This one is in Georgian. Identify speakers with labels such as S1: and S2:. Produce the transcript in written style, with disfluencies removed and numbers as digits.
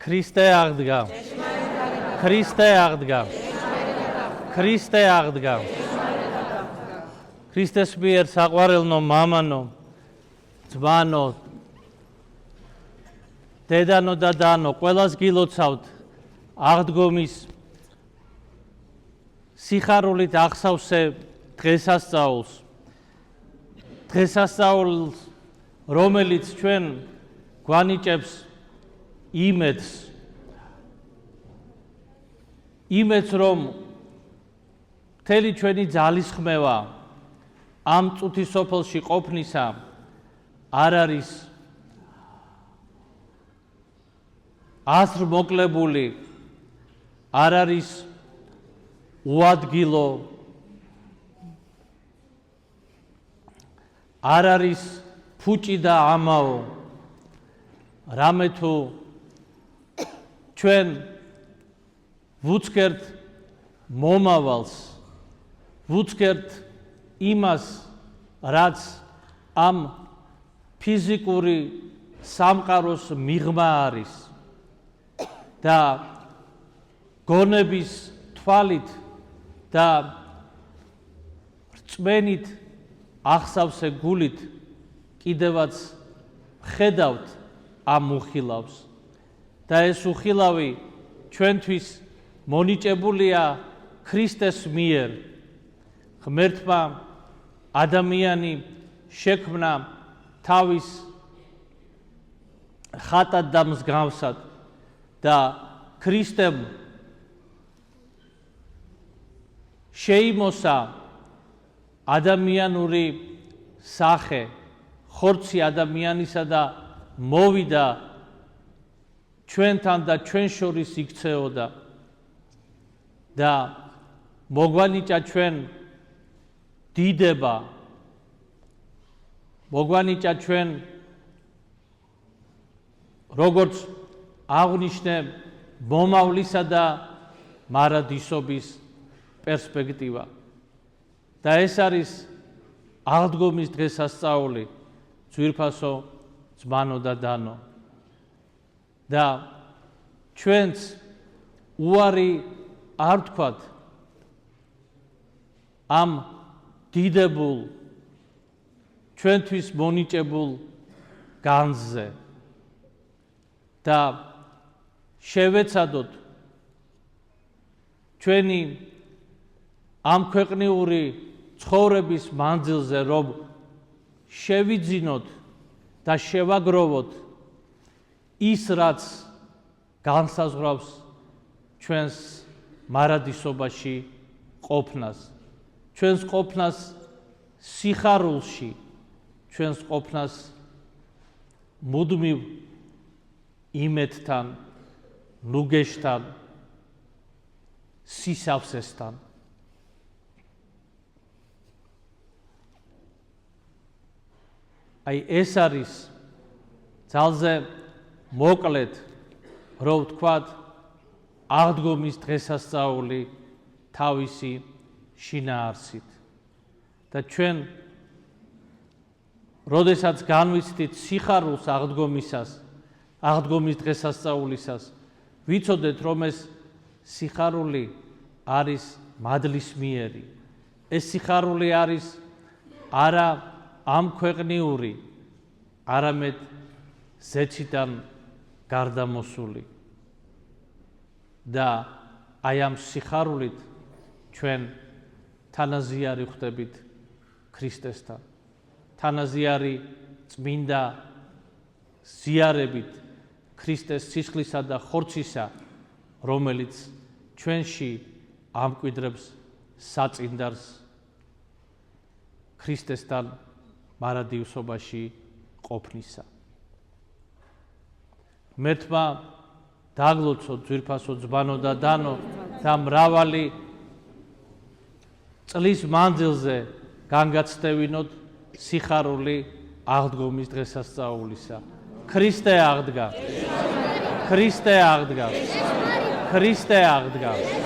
S1: ქრისტე აღდგა. ქრისტე აღდგა. ქრისტე აღდგა. ქრისტეს მიერ საყვარელნო მამანო, ძმანო, დედანო და დანო, ყველას გილოცავთ აღდგომის სიხარულით ახსავსე დღესასწაულს. დღესასწაულს, რომელიც ჩვენ გვანიჭებს იმედს, რომ მთელი ჩვენი ძალისხმევა ამ წუთის სოფელში ყოფნისა არ არის ასრმოკლებული, არ არის უადგილო, არ არის ფუჭი და ამაო, რამე თუ ჩვენ ვუცქერთ მომავალს, ვუცქერთ იმას, რაც ამ ფიზიკური სამყაროს მიღმა არის და გონების თვალით და რწმენით ახსავსე გულით კიდევაც ხედავთ ამ უხილავს და ეს უხილავი ჩვენთვის მონიჭებულია ქრისტეს მიერ. ღმერთმა ადამიანი შექმნა თავის ხატად და მსგავსად და ქრისტემ შეიმოსა ადამიანური სახე, ხორცი ადამიანისა და მოვიდა ჩვენთან და ჩვენ შორის იქცეოდა და მოგვანიჭა ჩვენ დიდება, მოგვანიჭა ჩვენ როგორც აღნიშნე მომავლისა და მარადისობის პერსპექტივა. და ეს არის აღდგომის დღესასწაული, ძვირფასო ძმანო და დანო. და ჩვენც უარი არ თქვათ ამ დიდებულ, ჩვენთვის მონიჭებულ განძზე და შევეცადოთ ჩვენი ამ ქვეყნიური ცხოვრების მანძილზე, რომ შევიძინოთ და შევაგროვოთ ის, რაც განსაზღვრავს ჩვენს მარადისობაში ყოფნას, ჩვენს ყოფნას სიხარულში, ჩვენს ყოფნას მუდმივ იმედთან, ნუგეშთან, სისავსესთან. აი ეს არის ძალზე მოკლედ, რო ვთქვათ, აღდგომის დღესასწაული თავისი შინაარსით. და ჩვენ, როდესაც განვიცდით სიხარულს აღდგომის დღესასწაულისას, ვიცოდეთ, რომ ეს სიხარული არის მადლისმიერი. ეს სიხარული არის არა ამ ქვეყნიური, არამედ ზეციდან გარდამოსული. და აი ამ სიხარულით ჩვენ თანაზიარი ხვდებით ქრისტესთან. თანაზიარი წმინდა ზიარებით ქრისტეს სისხლისა და ხორცისა, რომელიც ჩვენში ამკვიდრებს საწინდარს ქრისტესთან მარადიუსობაში ყოფნისა. ღმერთმა დაგლოცოთ ძვირფასო ძმანო და დანო და მრავალი წლის მანძილზე განგაცდევინოთ სიხარული აღდგომის დღესასწაულისა. ქრისტე აღდგა. ქრისტე აღდგა. ქრისტე აღდგა.